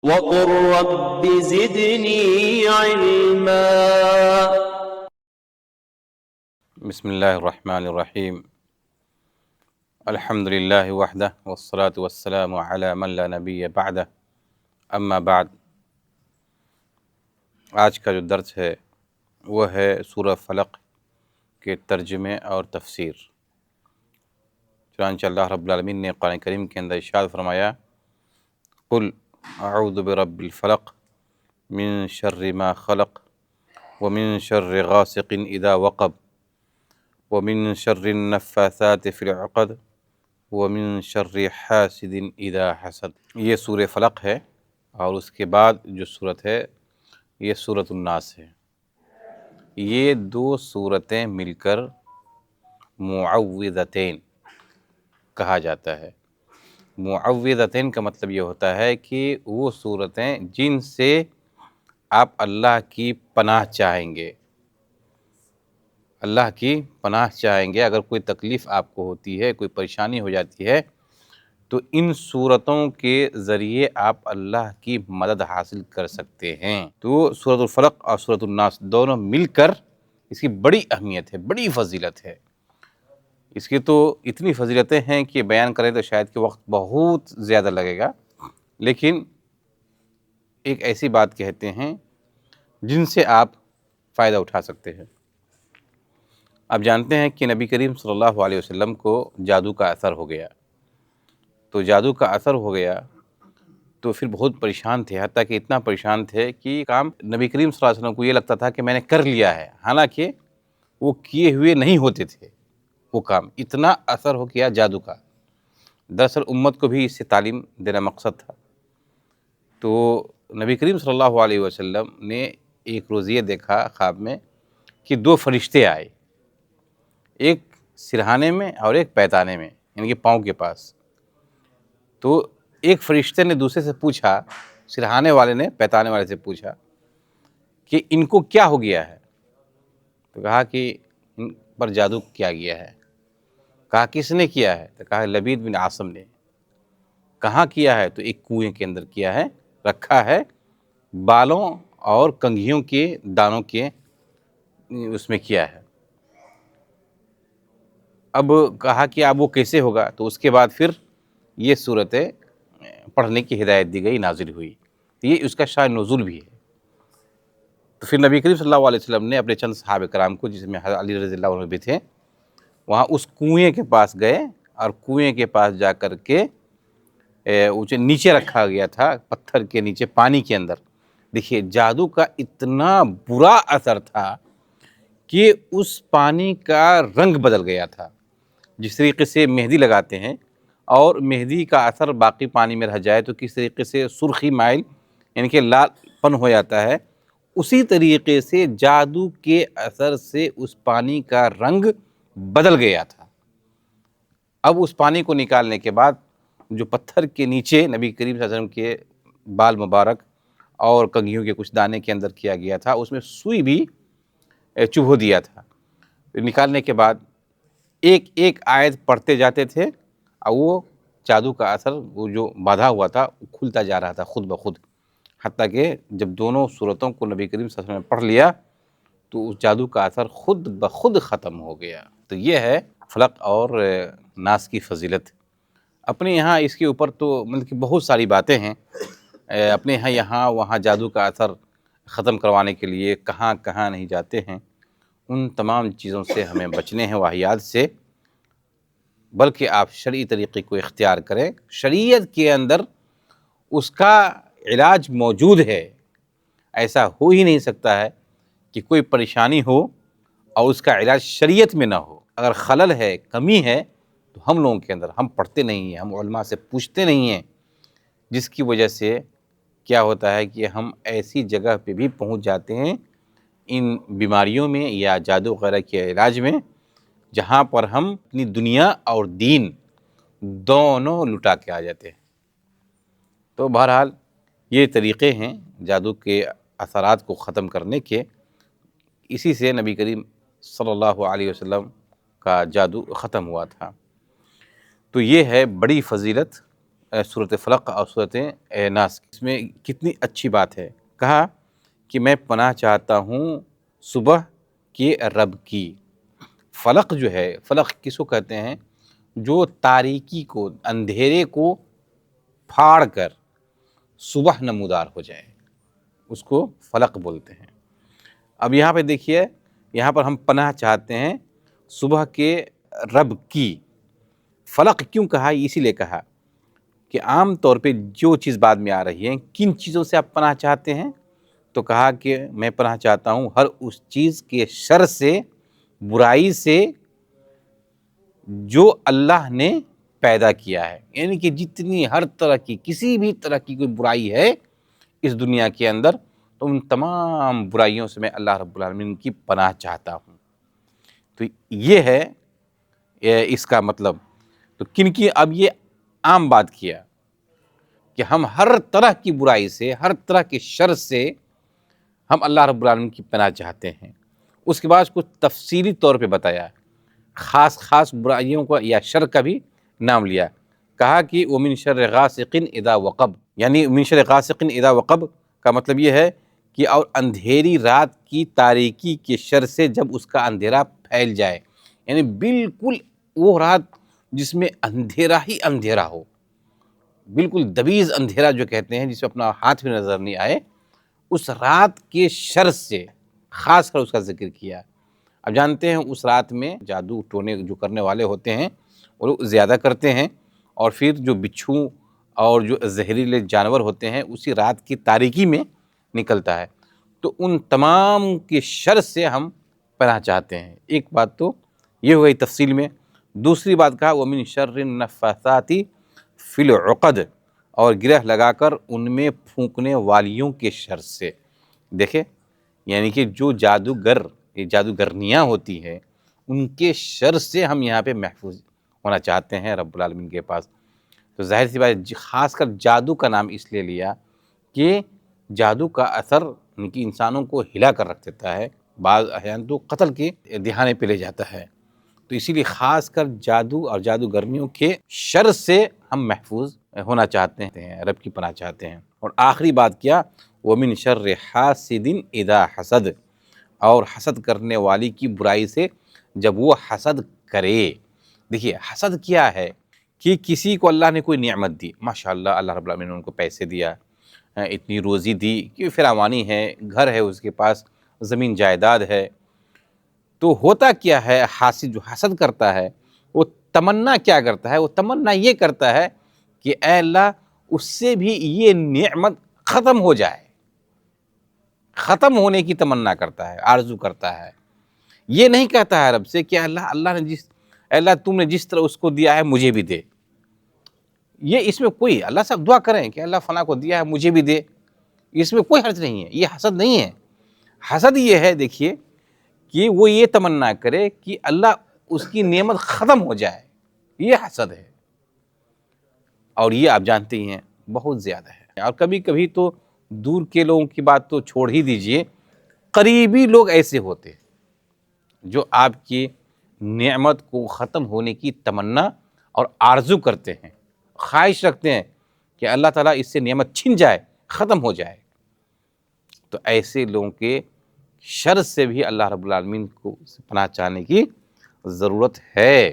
وقل رب زدني علما۔ بسم اللہ الرحمن الرحیم۔ الحمد للہ وحدہ والصلاة والسلام علی من لا نبی بعدہ، اما بعد۔ آج کا جو درس ہے وہ ہے سورہ فلق کے ترجمے اور تفسیر۔ چنانچہ اللہ رب العالمین نے قرآن کریم کے اندر ارشاد فرمایا، قل اعوذ برب الفلق من شر ما خلق ومن شر غاسق اذا وقب ومن شر النفاثات في العقد ومن شر حاسد اذا حسد۔ یہ سورہ فلق ہے، اور اس کے بعد جو صورت ہے یہ سورۃ الناس ہے۔ یہ دو صورتیں مل کر معوذتین کہا جاتا ہے۔ معوذتین کا مطلب یہ ہوتا ہے کہ وہ صورتیں جن سے آپ اللہ کی پناہ چاہیں گے، اللہ کی پناہ چاہیں گے۔ اگر کوئی تکلیف آپ کو ہوتی ہے، کوئی پریشانی ہو جاتی ہے، تو ان صورتوں کے ذریعے آپ اللہ کی مدد حاصل کر سکتے ہیں۔ تو سورۃ الفلق اور سورۃ الناس دونوں مل کر، اس کی بڑی اہمیت ہے، بڑی فضیلت ہے۔ اس کی تو اتنی فضیلتیں ہیں کہ بیان کریں تو شاید کہ وقت بہت زیادہ لگے گا، لیکن ایک ایسی بات کہتے ہیں جن سے آپ فائدہ اٹھا سکتے ہیں۔ آپ جانتے ہیں کہ نبی کریم صلی اللہ علیہ وسلم کو جادو کا اثر ہو گیا۔ تو جادو کا اثر ہو گیا تو پھر بہت پریشان تھے، حتیٰ کہ اتنا پریشان تھے کہ کام نبی کریم صلی اللہ علیہ وسلم کو یہ لگتا تھا کہ میں نے کر لیا ہے، حالانکہ وہ کیے ہوئے نہیں ہوتے تھے وہ کام۔ اتنا اثر ہو گیا جادو کا۔ دراصل امت کو بھی اس سے تعلیم دینا مقصد تھا۔ تو نبی کریم صلی اللہ علیہ وسلم نے ایک روز یہ دیکھا خواب میں کہ دو فرشتے آئے، ایک سرہانے میں اور ایک پیتانے میں، یعنی کہ پاؤں کے پاس۔ تو ایک فرشتے نے دوسرے سے پوچھا، سرہانے والے نے پیتانے والے سے پوچھا کہ ان کو کیا ہو گیا ہے؟ تو کہا کہ ان پر جادو کیا گیا ہے۔ کہا کس نے کیا ہے؟ تو کہا لبید بن عاصم نے۔ کہاں کیا ہے؟ تو ایک کنویں کے اندر کیا ہے، رکھا ہے، بالوں اور کنگھیوں کے دانوں کے اس میں کیا ہے۔ اب کہا کہ اب وہ کیسے ہوگا؟ تو اس کے بعد پھر یہ صورتیں پڑھنے کی ہدایت دی گئی، نازل ہوئی۔ یہ اس کا شان نزول بھی ہے۔ تو پھر نبی کریم صلی اللہ علیہ وسلم نے اپنے چند صحابہ کرام کو، جس میں حضرت علی رضی اللہ عنہ بھی تھے، وہاں اس کنویں کے پاس گئے، اور کنویں کے پاس جا کر کے نیچے رکھا گیا تھا، پتھر کے نیچے پانی کے اندر۔ دیکھیے جادو کا اتنا برا اثر تھا کہ اس پانی کا رنگ بدل گیا تھا۔ جس طریقے سے مہندی لگاتے ہیں اور مہندی کا اثر باقی پانی میں رہ جائے تو کس طریقے سے سرخی مائل یعنی کہ لال پن ہو جاتا ہے، اسی طریقے سے جادو کے اثر سے اس پانی کا رنگ بدل گیا تھا۔ اب اس پانی کو نکالنے کے بعد جو پتھر کے نیچے نبی کریم صلی اللہ علیہ وسلم کے بال مبارک اور کنگھیوں کے کچھ دانے کے اندر کیا گیا تھا، اس میں سوئی بھی چبھو دیا تھا۔ نکالنے کے بعد ایک ایک آیت پڑھتے جاتے تھے، اور وہ جادو کا اثر وہ جو باندھا ہوا تھا وہ کھلتا جا رہا تھا خود بخود، حتیٰ کہ جب دونوں صورتوں کو نبی کریم صلی اللہ علیہ وسلم نے پڑھ لیا تو اس جادو کا اثر خود بخود ختم ہو گیا۔ تو یہ ہے فلق اور ناس کی فضیلت۔ اپنے یہاں اس کے اوپر تو مطلب کہ بہت ساری باتیں ہیں۔ اپنے یہاں وہاں جادو کا اثر ختم کروانے کے لیے کہاں کہاں نہیں جاتے ہیں، ان تمام چیزوں سے ہمیں بچنے ہیں، واہیات سے، بلکہ آپ شرعی طریقے کو اختیار کریں۔ شریعت کے اندر اس کا علاج موجود ہے۔ ایسا ہو ہی نہیں سکتا ہے کہ کوئی پریشانی ہو اور اس کا علاج شریعت میں نہ ہو۔ اگر خلل ہے، کمی ہے، تو ہم لوگوں کے اندر، ہم پڑھتے نہیں ہیں، ہم علماء سے پوچھتے نہیں ہیں، جس کی وجہ سے کیا ہوتا ہے کہ ہم ایسی جگہ پہ بھی پہنچ جاتے ہیں ان بیماریوں میں یا جادو وغیرہ کے علاج میں، جہاں پر ہم اپنی دنیا اور دین دونوں لٹا کے آ جاتے ہیں۔ تو بہرحال یہ طریقے ہیں جادو کے اثرات کو ختم کرنے کے، اسی سے نبی کریم صلی اللہ علیہ وسلم کا جادو ختم ہوا تھا۔ تو یہ ہے بڑی فضیلت سورۃ فلق اور سورۃ ناس، اس میں کتنی اچھی بات ہے. کہا کہ میں پناہ چاہتا ہوں صبح کے رب کی. فلق جو ہے، فلق کس کو کہتے ہیں؟ جو تاریکی کو، اندھیرے کو پھاڑ کر صبح نمودار ہو جائے، اس کو فلق بولتے ہیں. اب یہاں پہ دیکھیے، یہاں پر ہم پناہ چاہتے ہیں صبح کے رب کی. فلق کیوں کہا؟ اسی لیے کہا کہ عام طور پہ جو چیز بعد میں آ رہی ہے، کن چیزوں سے آپ پناہ چاہتے ہیں؟ تو کہا کہ میں پناہ چاہتا ہوں ہر اس چیز کے شر سے، برائی سے جو اللہ نے پیدا کیا ہے. یعنی کہ جتنی ہر طرح کی، کسی بھی طرح کی کوئی برائی ہے اس دنیا کے اندر، تو ان تمام برائیوں سے میں اللہ رب العالمین کی پناہ چاہتا ہوں. تو یہ ہے اس کا مطلب. تو کن کی؟ اب یہ عام بات کیا کہ ہم ہر طرح کی برائی سے، ہر طرح کے شر سے ہم اللہ رب العالمین کی پناہ چاہتے ہیں. اس کے بعد کچھ تفصیلی طور پہ بتایا، خاص خاص برائیوں کا یا شر کا بھی نام لیا. کہا کہ وَمِن شَرِّ غَاسِقٍ اِذَا وَقَبَ، یعنی مِن شَرِّ غَاسِقٍ اِذَا وَقَبَ کا مطلب یہ ہے کہ اور اندھیری رات کی تاریکی کے شر سے جب اس کا اندھیرا پھیل جائے. یعنی بالکل وہ رات جس میں اندھیرا ہی اندھیرا ہو، بالکل دبیز اندھیرا جو کہتے ہیں، جس میں اپنا ہاتھ بھی نظر نہیں آئے، اس رات کے شر سے خاص کر اس کا ذکر کیا. اب جانتے ہیں اس رات میں جادو ٹونے جو کرنے والے ہوتے ہیں وہ لوگ زیادہ کرتے ہیں، اور پھر جو بچھو اور جو زہریلے جانور ہوتے ہیں اسی رات کی تاریکی میں نکلتا ہے. تو ان تمام کے شر سے ہم پناہ چاہتے ہیں. ایک بات تو یہ ہو گئی تفصیل میں. دوسری بات کہا وَمِن شَرِّ النَّفَّاثَاتِ فِی الْعُقَدِ، اور گرہ لگا کر ان میں پھونکنے والیوں کے شر سے. دیکھیں، یعنی کہ جو جادوگر، یہ جادوگرنیاں ہوتی ہیں، ان کے شر سے ہم یہاں پہ محفوظ ہونا چاہتے ہیں رب العالمین کے پاس. تو ظاہر سی بات، خاص کر جادو کا نام اس لیے لیا کہ جادو کا اثر ان کی انسانوں کو ہلا کر رکھ دیتا ہے، بعض احیان تو قتل کے دہانے پہ لے جاتا ہے. تو اسی لیے خاص کر جادو اور جادوگرنیوں کے شر سے ہم محفوظ ہونا چاہتے ہیں، رب کی پناہ چاہتے ہیں. اور آخری بات کیا، وَمِن شَرِّ حَاسِدٍ اِذَا حَسَدَ، اور حسد کرنے والی کی برائی سے جب وہ حسد کرے. دیکھیے حسد کیا ہے کہ کسی کو اللہ نے کوئی نعمت دی، ماشاءاللہ اللہ رب العالمین نے ان کو پیسے دیا، اتنی روزی دی کہ فراوانی ہے، گھر ہے اس کے پاس، زمین جائیداد ہے. تو ہوتا کیا ہے، حاسد جو حسد کرتا ہے وہ تمنا کیا کرتا ہے؟ وہ تمنا یہ کرتا ہے کہ اے اللہ اس سے بھی یہ نعمت ختم ہو جائے، ختم ہونے کی تمنا کرتا ہے، آرزو کرتا ہے. یہ نہیں کہتا ہے رب سے کہ اللہ نے اللہ تم نے جس طرح اس کو دیا ہے مجھے بھی دے. یہ اس میں کوئی، اللہ سے دعا کریں کہ اللہ فلاں کو دیا ہے مجھے بھی دے، اس میں کوئی حرج نہیں ہے. یہ حسد نہیں ہے. حسد یہ ہے، دیکھیے، کہ وہ یہ تمنا کرے کہ اللہ اس کی نعمت ختم ہو جائے، یہ حسد ہے. اور یہ آپ جانتے ہی ہیں بہت زیادہ ہے. اور کبھی کبھی تو دور کے لوگوں کی بات تو چھوڑ ہی دیجئے، قریبی لوگ ایسے ہوتے ہیں جو آپ کی نعمت کو ختم ہونے کی تمنا اور آرزو کرتے ہیں، خواہش رکھتے ہیں کہ اللہ تعالیٰ اس سے نعمت چھن جائے، ختم ہو جائے. تو ایسے لوگوں کے شر سے بھی اللہ رب العالمین کو پناہ چاہنے کی ضرورت ہے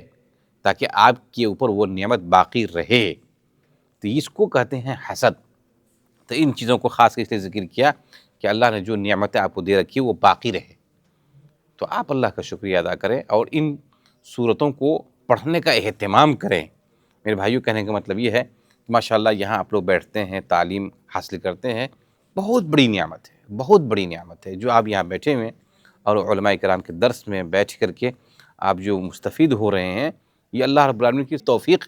تاکہ آپ کے اوپر وہ نعمت باقی رہے. تو اس کو کہتے ہیں حسد. تو ان چیزوں کو خاص کر اس لیے ذکر کیا کہ اللہ نے جو نعمتیں آپ کو دے رکھی وہ باقی رہے. تو آپ اللہ کا شکریہ ادا کریں اور ان صورتوں کو پڑھنے کا اہتمام کریں. میرے بھائیوں، کہنے کا مطلب یہ ہے کہ ماشاءاللہ یہاں آپ لوگ بیٹھتے ہیں، تعلیم حاصل کرتے ہیں، بہت بڑی نعمت ہے، بہت بڑی نعمت ہے جو آپ یہاں بیٹھے ہوئے اور علماء کرام کے درس میں بیٹھ کر کے آپ جو مستفید ہو رہے ہیں. یہ اللہ رب العالمین کی توفیق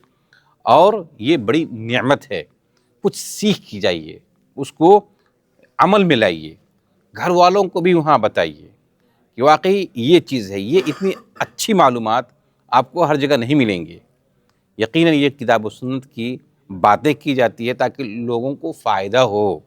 اور یہ بڑی نعمت ہے. کچھ سیکھ کی جائیے، اس کو عمل میں لائیے، گھر والوں کو بھی وہاں بتائیے کہ واقعی یہ چیز ہے. یہ اتنی اچھی معلومات آپ کو ہر جگہ نہیں ملیں گے. یقیناً یہ کتاب و سنت کی باتیں کی جاتی ہے تاکہ لوگوں کو فائدہ ہو.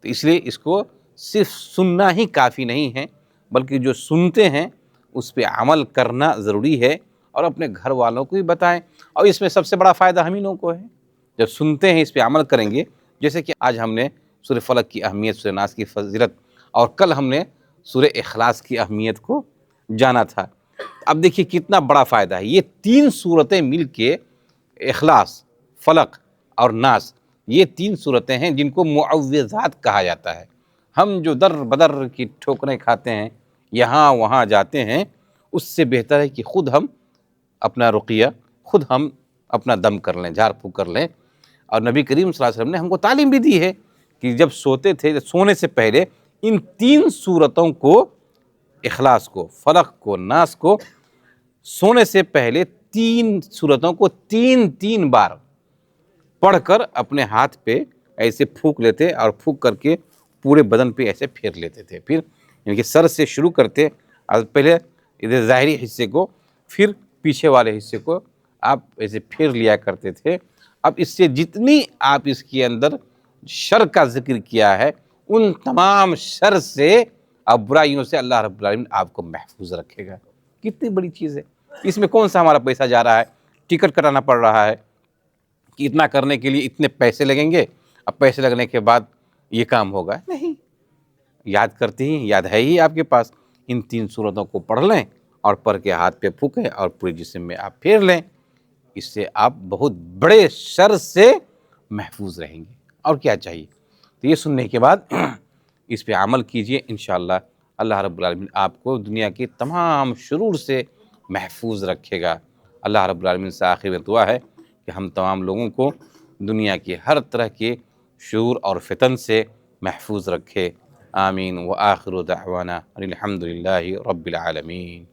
تو اس لیے اس کو صرف سننا ہی کافی نہیں ہے، بلکہ جو سنتے ہیں اس پہ عمل کرنا ضروری ہے، اور اپنے گھر والوں کو بھی بتائیں. اور اس میں سب سے بڑا فائدہ ہم ہی لوگوں کو ہے جب سنتے ہیں اس پہ عمل کریں گے، جیسے کہ آج ہم نے سورہ فلق کی اہمیت، سورہ ناس کی فضیلت، اور کل ہم نے سورہ اخلاص کی اہمیت کو جانا تھا۔ اب دیکھیے کتنا بڑا فائدہ ہے، یہ 3 صورتیں مل کے، اخلاص، فلق اور ناس، یہ 3 صورتیں ہیں جن کو معوذات کہا جاتا ہے۔ ہم جو در بدر کی ٹھوکریں کھاتے ہیں، یہاں وہاں جاتے ہیں، اس سے بہتر ہے کہ خود ہم اپنا رقیہ، خود ہم اپنا دم کر لیں، جھاڑ پھونک کر لیں۔ اور نبی کریم صلی اللہ علیہ وسلم نے ہم کو تعلیم بھی دی ہے کہ جب سوتے تھے، سونے سے پہلے ان 3 صورتوں کو، اخلاص کو، فلق کو، ناس کو، سونے سے پہلے 3 صورتوں کو 3 بار پڑھ کر اپنے ہاتھ پہ ایسے پھونک لیتے، اور پھونک کر کے پورے بدن پہ ایسے پھیر لیتے تھے۔ پھر یعنی کہ سر سے شروع کرتے، اور پہلے ادھر ظاہری حصے کو، پھر پیچھے والے حصے کو آپ ایسے پھیر لیا کرتے تھے۔ اب اس سے جتنی آپ اس کے اندر شر کا ذکر کیا ہے، ان تمام شر سے اور برائیوں سے اللہ رب العالمین آپ کو محفوظ رکھے گا۔ کتنی بڑی چیز ہے، اس میں کون سا ہمارا پیسہ جا رہا ہے، ٹکٹ کٹانا پڑ رہا ہے کہ اتنا کرنے کے لیے اتنے پیسے لگیں گے، اب پیسے لگنے کے بعد یہ کام ہوگا؟ نہیں، یاد کرتے ہی، یاد ہے ہی آپ کے پاس، ان 3 صورتوں کو پڑھ لیں، اور پڑھ کے ہاتھ پہ پھونکیں اور پورے جسم میں آپ پھیر لیں، اس سے آپ بہت بڑے شر سے محفوظ رہیں گے۔ اور کیا چاہیے؟ تو یہ سننے کے بعد اس پہ عمل کیجئے، انشاءاللہ اللہ رب العالمین آپ کو دنیا کے تمام شرور سے محفوظ رکھے گا۔ اللہ رب العالمین سے آخر میں دعا ہے کہ ہم تمام لوگوں کو دنیا کے ہر طرح کے شرور اور فتن سے محفوظ رکھے۔ آمین۔ وآخر دعوانا الحمد للہ رب العالمین۔